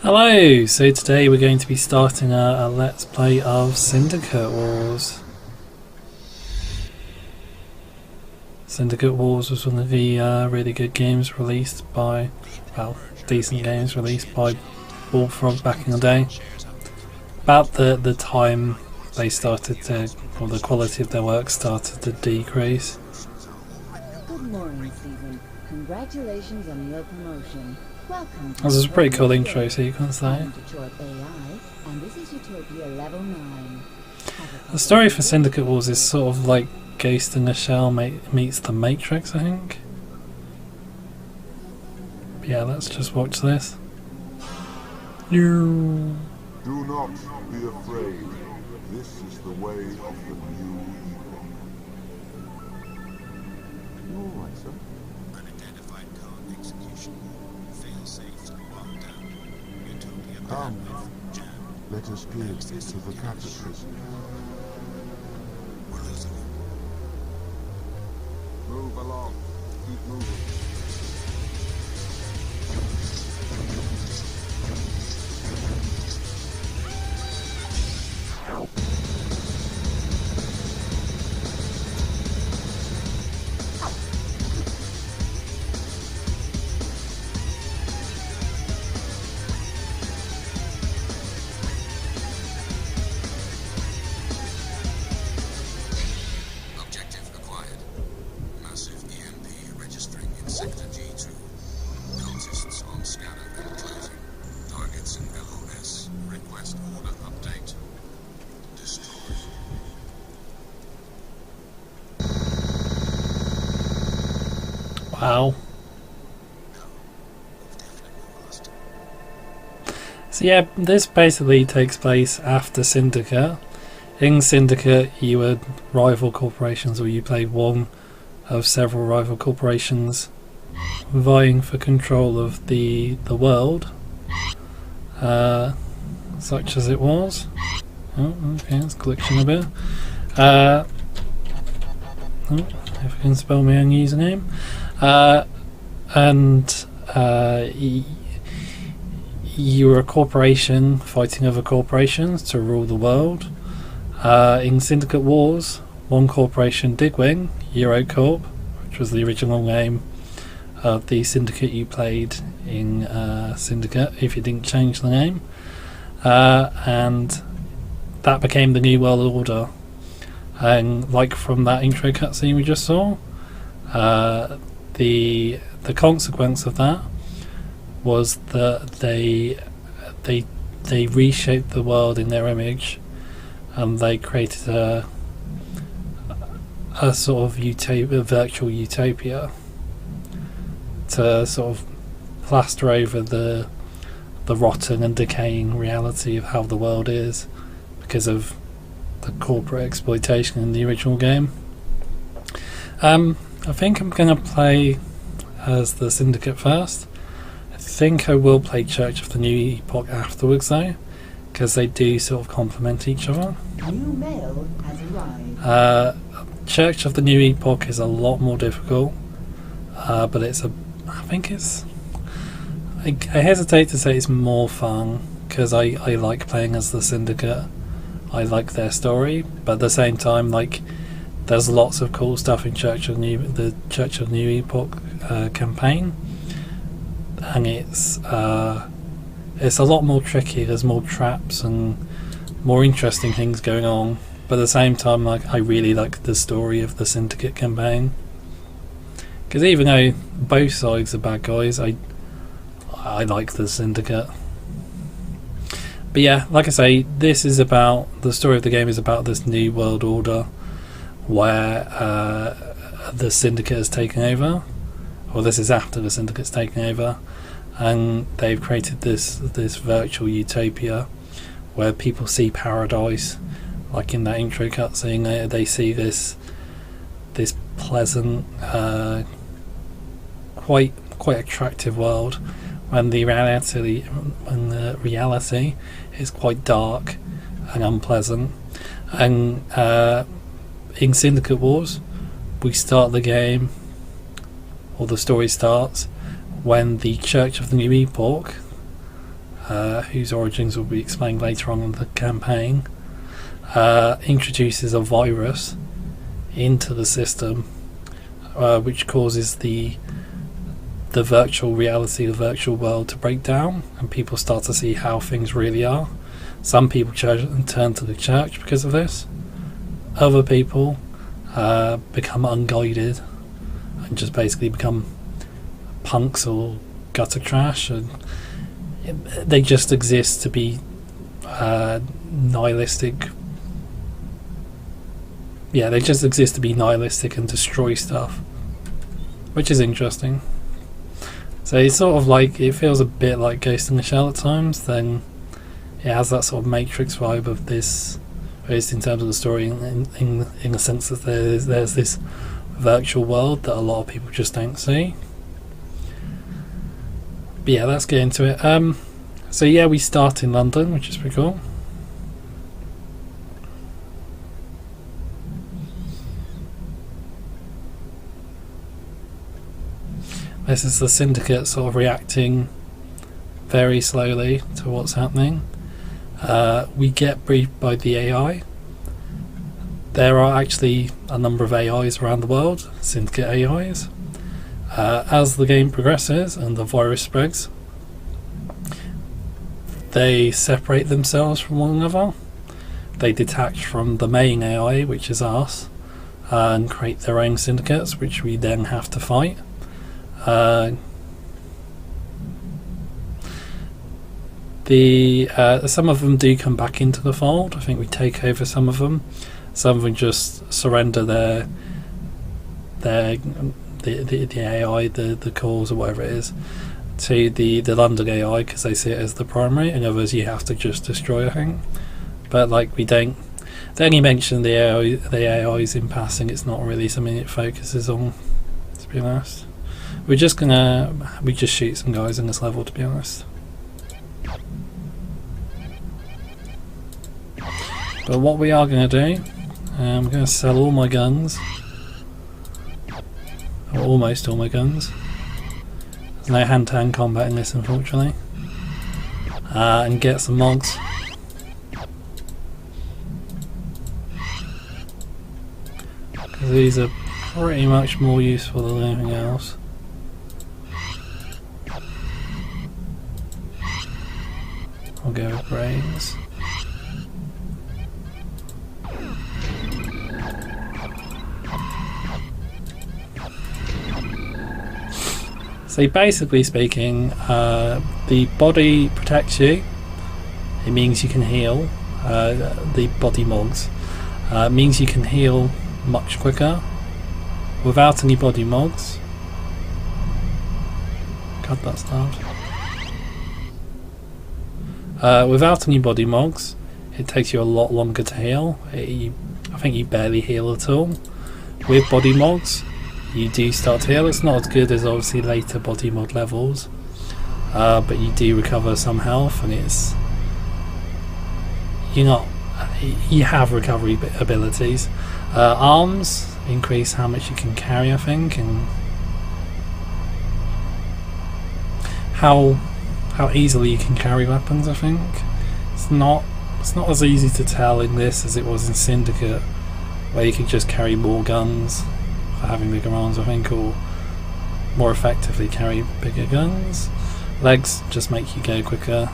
Hello! So today we're going to be starting a Let's Play of Syndicate Wars. Syndicate Wars was one of the really good games released by, well, decent games released by Bullfrog back in the day. About the time they started to, or the quality of their work started to decrease. Good morning, Stephen. Congratulations on your promotion. Welcome to This is a pretty cool intro sequence though. I'm Detroit AI, and this is Utopia Level 9. The story for Syndicate Wars is sort of like Ghost in the Shell meets The Matrix, I think. But yeah, let's just watch this. Do not be afraid. This is the way of the new epoch. You all right, sir? Unidentified code execution. Fail-safe lockdown. Utopia Come. bandwidth jam. Let us give to the cataclysm. We're losing him. Move along. Keep moving. Objective acquired. Massive EMP registering in Sector G2. Cultists on scanner and closing. Targets in LOS. Request order update. Destroy. Wow. No. We've definitely lost. So yeah, this basically takes place after Syndicate. In Syndicate you had rival corporations, or you played one of several rival corporations vying for control of the world, such as it was. Oh, okay, it's glitching a bit. If I can spell my own username. You were a corporation fighting other corporations to rule the world. In Syndicate Wars, one corporation did win, Eurocorp, which was the original name of the syndicate you played in Syndicate, if you didn't change the name. And that became the New World Order. And like from that intro cutscene we just saw, the consequence of that was that they reshaped the world in their image, and they created a sort of a virtual utopia to sort of plaster over the rotten and decaying reality of how the world is because of the corporate exploitation in the original game. I think I'm going to play as the Syndicate first. I think I will play Church of the New Epoch afterwards though, because they do sort of complement each other. New mail has arrived. Church of the New Epoch is a lot more difficult, but I hesitate to say it's more fun because I like playing as the Syndicate. I like their story, but at the same time, like, there's lots of cool stuff in the Church of New Epoch campaign, and it's a lot more tricky. There's more traps and more interesting things going on, but at the same time, like, I really like the story of the Syndicate campaign, because even though both sides are bad guys, I like the Syndicate. But yeah, like I say, this is about, the story of the game is about this new world order where the Syndicate has taken over, or this is after the Syndicate's taken over, and they've created this virtual utopia where people see paradise, like in that intro cutscene. They see this pleasant, quite attractive world, when the reality is quite dark and unpleasant. And in Syndicate Wars, we start the game, or the story starts, when the Church of the New Epoch whose origins will be explained later on in the campaign, introduces a virus into the system, which causes the virtual reality, the virtual world to break down, and people start to see how things really are. Some people turn to the church because of this. Other people become unguided and just basically become punks or gutter trash, and they just exist to be nihilistic. Yeah, they just exist to be nihilistic and destroy stuff, which is interesting. So it's sort of like, it feels a bit like Ghost in the Shell at times. Then it has that sort of Matrix vibe of this, at least in terms of the story, in the sense that there's this virtual world that a lot of people just don't see. But yeah, let's get into it. So yeah, we start in London, which is pretty cool. This is the Syndicate sort of reacting very slowly to what's happening. We get briefed by the AI. There are actually a number of AIs around the world, Syndicate AIs. As the game progresses and the virus spreads, they separate themselves from one another. They detach from the main AI, which is us, and create their own syndicates, which we then have to fight. Some of them do come back into the fold. I think we take over some of them. Some of them just surrender the AI, the calls or whatever it is, to the London AI because they see it as the primary, and others you have to just destroy, I think. But like they only mention the AIs in passing. It's not really something it focuses on, to be honest. We just shoot some guys in this level, to be honest. But what we are going to do, I'm going to sell all my guns, or almost all my guns. There's no hand-to-hand combat in this, unfortunately, and get some mods. Because these are pretty much more useful than anything else. I'll go with brains. So basically speaking, the body protects you. It means you can heal. The body mods means you can heal much quicker. Without any body mods, God, that's loud. Without any body mods, it takes you a lot longer to heal. I think you barely heal at all. With body mods, you do start to heal. It's not as good as obviously later body mod levels, but you do recover some health, and you have recovery abilities. Arms increase how much you can carry, I think, and how easily you can carry weapons, I think. It's not as easy to tell in this as it was in Syndicate, where you could just carry more guns for having bigger arms, I think, or more effectively carry bigger guns. Legs just make you go quicker.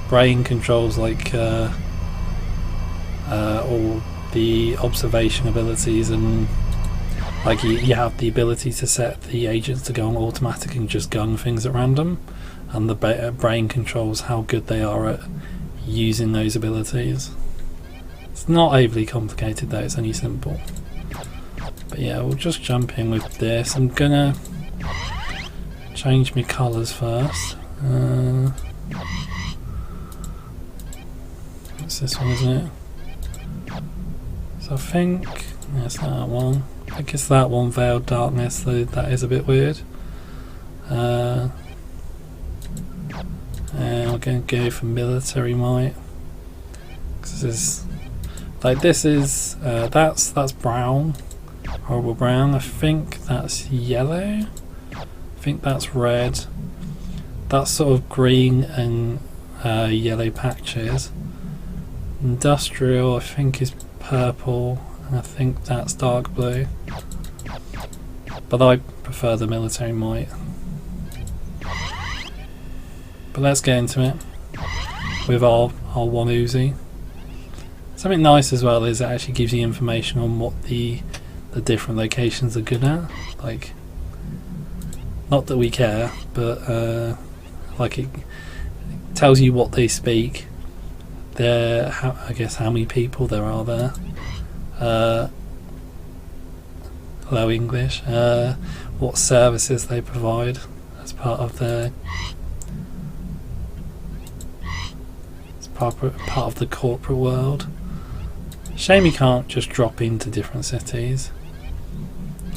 Brain controls like all the observation abilities, and like you have the ability to set the agents to go on automatic and just gun things at random, and the brain controls how good they are at using those abilities. It's not overly complicated though, it's only simple. But yeah, we'll just jump in with this. I'm gonna change my colours first. It's this one, isn't it? So I think it's that one. I think it's that one, Veiled Darkness, though that is a bit weird. And we're going to go for Military Might. This is that's brown, horrible brown. I think that's yellow. I think that's red. That's sort of green and yellow patches. Industrial, I think, is purple, and I think that's dark blue. But I prefer the military might. But let's get into it with our one Uzi. Something nice as well is it actually gives you information on what the different locations are good at. Like, not that we care, but like it tells you what they speak. I guess how many people there are there. Hello English. What services they provide as part of their part of the corporate world. Shame you can't just drop into different cities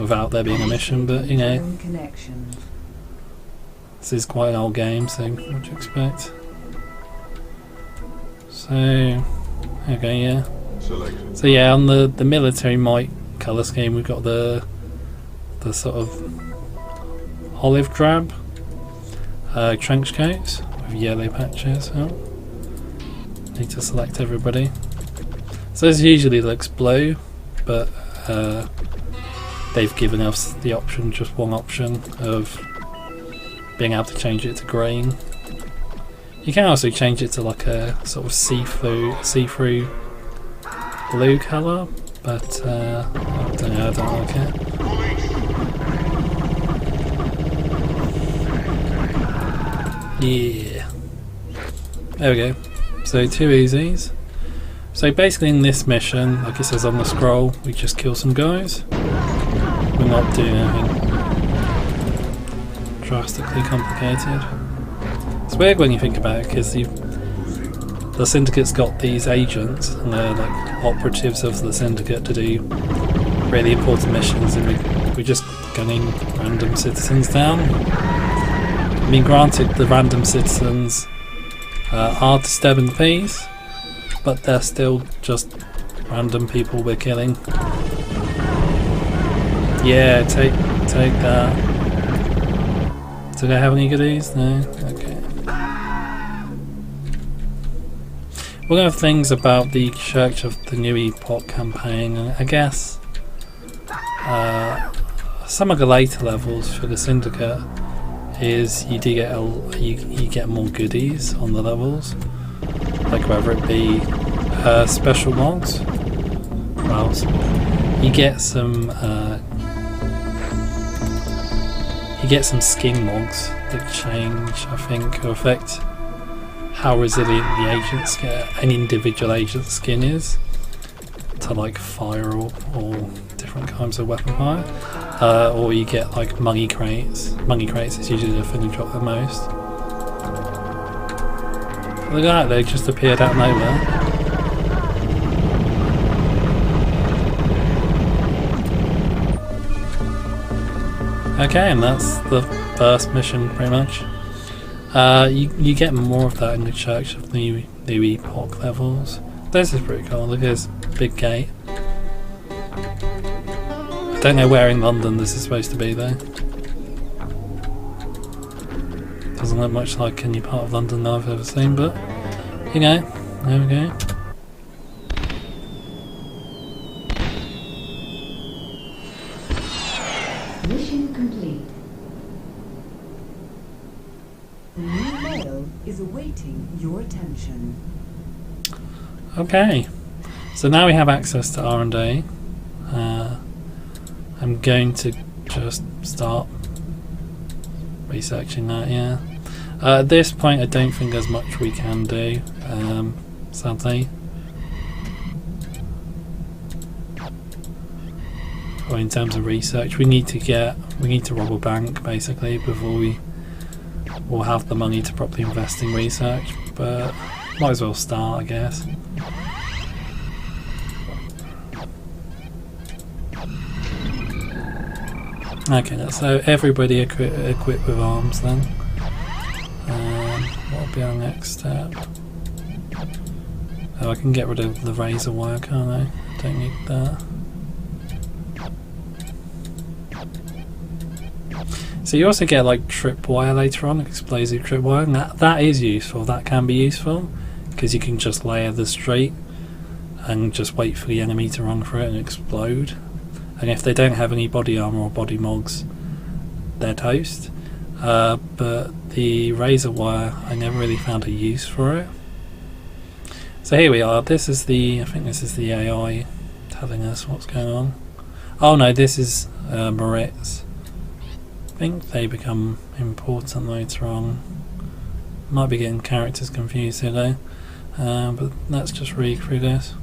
without there being a mission, but you know, this is quite an old game, so what do you expect? So, okay, yeah. So yeah, on the military might colour scheme, we've got the sort of olive drab trench coats with yellow patches. Oh. Need to select everybody. So this usually looks blue, but they've given us the option, just one option, of being able to change it to green. You can also change it to like a sort of see-through blue colour, but I don't know, I don't like it. Yeah. There we go. So 2 Uzis. So basically in this mission, like it says on the scroll, we just kill some guys. We're not doing anything drastically complicated. It's weird when you think about it, because the Syndicate's got these agents, and they're like operatives of the Syndicate to do really important missions, and we're just gunning random citizens down. I mean, granted, the random citizens are disturbing the peace, but they're still just random people we're killing. Yeah, take that. Do they have any goodies? No? Okay. We're going to have things about the Church of the New Epoch campaign, and I guess some of the later levels for the Syndicate is you do get you get more goodies on the levels, like whether it be special mods. Well, you get some skin mods that change, I think, or affect how resilient the agent's an individual agent's skin is to like fire or different kinds of weapon fire. Or you get like money crates. Money crates is usually the thing you drop the most. Look at that, they just appeared out of nowhere. Okay, and that's the first mission pretty much. You get more of that in the Church of the New Epoch levels. This is pretty cool. Look at this big gate. I don't know where in London this is supposed to be though. Doesn't look much like any part of London that I've ever seen, but you know, there we go. Mission complete. The new mail is awaiting your attention. Okay, so now we have access to R&D. I'm going to just start researching that, yeah. At this point I don't think there's much we can do, sadly. Or in terms of research, we need to rob a bank basically before we'll have the money to properly invest in research, but might as well start, I guess. Okay, so everybody equipped with arms then. What will be our next step? Oh, I can get rid of the razor wire, can't I? Don't need that. So you also get like tripwire later on, explosive tripwire, and that is useful. That can be useful because you can just layer the street and just wait for the enemy to run through it and explode. And if they don't have any body armor or body mogs, they're toast. But the razor wire, I never really found a use for it. So here we are. This is I think this is the AI telling us what's going on. Oh no, this is Moritz. I think they become important later on. Might be getting characters confused here though. But let's just read through this.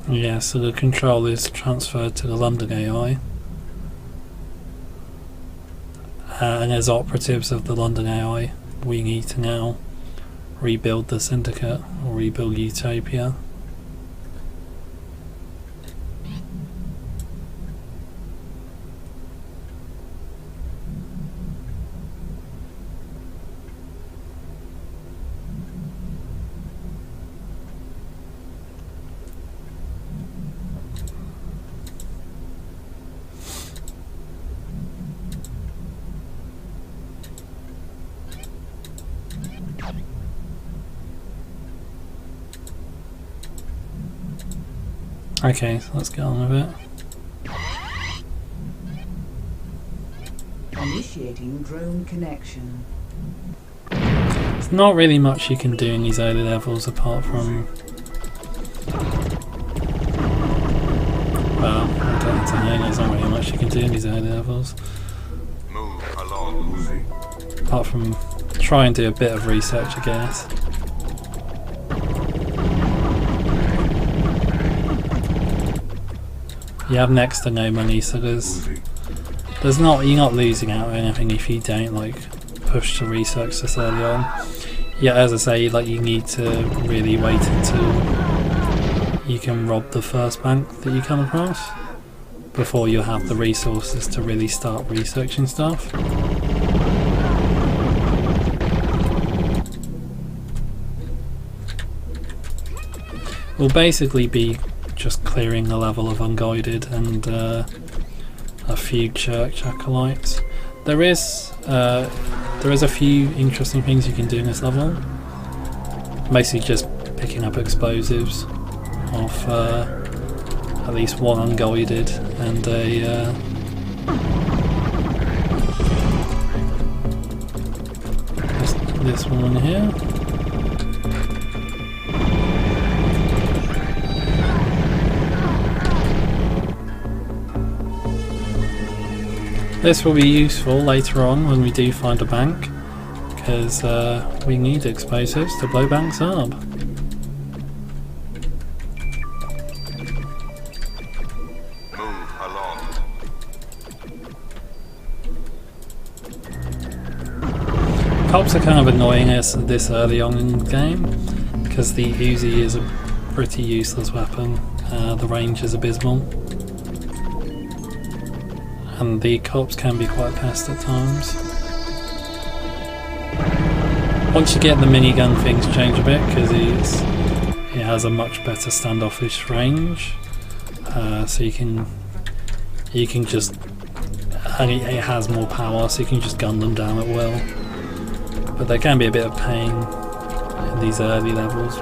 Yeah, so the control is transferred to the London AI. And as operatives of the London AI, we need to now rebuild the Syndicate, or rebuild Utopia. Okay, so let's get on with it. Initiating drone connection. There's not really much you can do in these early levels apart from... Well, I don't know, there's not really much you can do in these early levels. Move along. Apart from try and do a bit of research, I guess. You have next to no money, so you're not losing out or anything if you don't like push to research this early on. Yeah, as I say, like you need to really wait until you can rob the first bank that you come across before you have the resources to really start researching stuff. We'll basically be just clearing the level of unguided and a few church acolytes. There is a few interesting things you can do in this level. Mostly just picking up explosives off at least one unguided and this one here. This will be useful later on when we do find a bank, because we need explosives to blow banks up. Move along. Cops are kind of annoying us this early on in the game, because the Uzi is a pretty useless weapon. The range is abysmal. And the cops can be quite fast at times. Once you get the minigun, things change a bit because it has a much better standoffish range. So you can just, and it has more power, so you can just gun them down at will. But there can be a bit of pain in these early levels,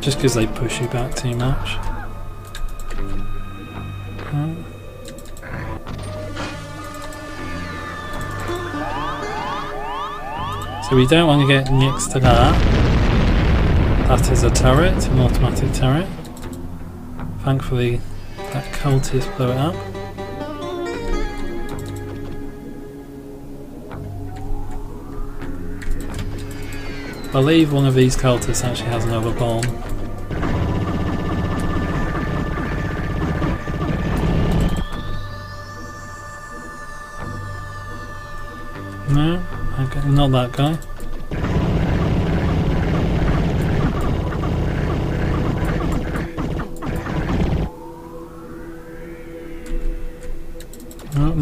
just because they push you back too much. So we don't want to get next to that. That is a turret, an automatic turret. Thankfully that cultist blew it up. I believe one of these cultists actually has another bomb. No? Okay, not that guy.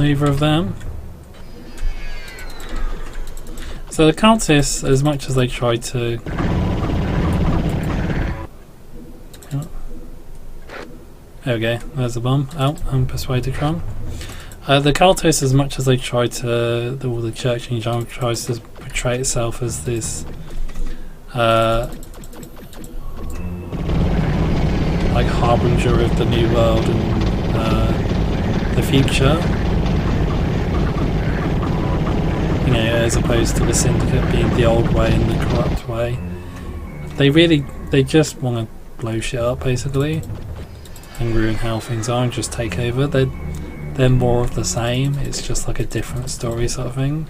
neither of them. So the cultists, as much as they try to... There we go, there's the bomb. Oh, I'm persuaded from. The cultists, as much as they try to... all the church in general tries to portray itself as this... like harbinger of the new world and the future. You know, as opposed to the Syndicate being the old way and the corrupt way. They just want to blow shit up basically and ruin how things are and just take over. They're more of the same. It's just like a different story sort of thing,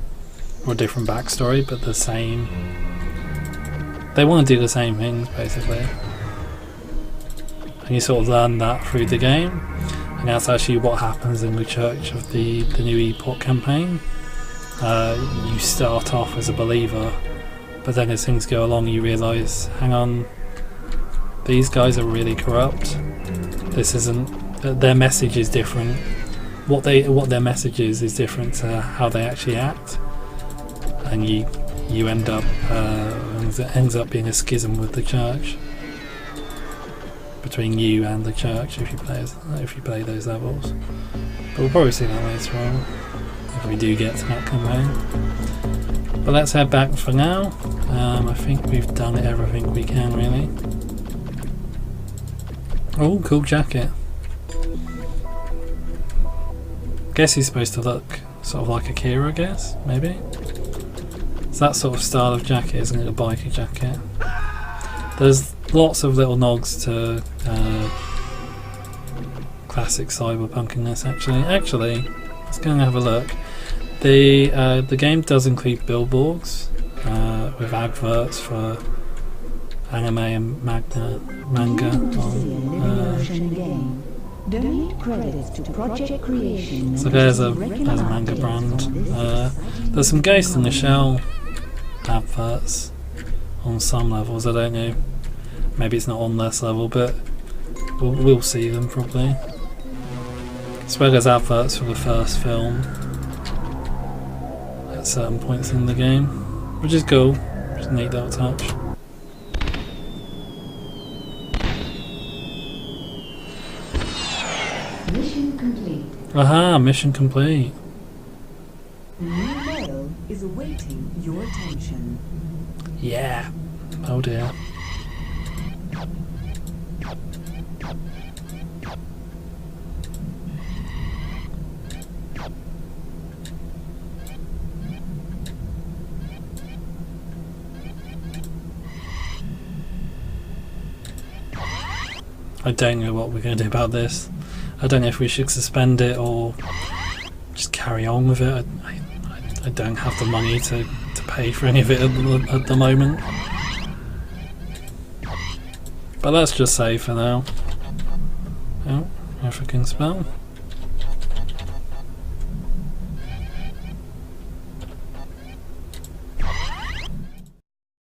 or a different backstory, but the same. They want to do the same things basically, and you sort of learn that through the game, and that's actually what happens in the Church of the new Epoch campaign. You start off as a believer, but then as things go along you realise, hang on, these guys are really corrupt. This isn't, their message is different. What their message is different to how they actually act, and you end up it ends up being a schism with the church, between you and the church if you play those levels. But we'll probably see that later on if we do get to that campaign. But let's head back for now. I think we've done everything we can really. Oh, cool jacket. Guess he's supposed to look sort of like Akira, I guess, maybe? It's that sort of style of jacket, isn't it? A biker jacket. There's lots of little nods to classic cyberpunk in this actually. Let's go and have a look. The game does include billboards with adverts for anime and manga. Donate credits to project creation. So there's a manga brand. There's some Ghost in the Shell adverts on some levels. I don't know. Maybe it's not on this level, but we'll see them probably. As well as adverts for the first film at certain points in the game, which is cool. Just a neat little touch. Mission complete. Aha! Mission complete. The new mail is awaiting your attention. Yeah. Oh dear. I don't know what we're going to do about this. I don't know if we should suspend it or just carry on with it. I don't have the money to pay for any of it at the moment. But let's just save for now. Oh, African spell.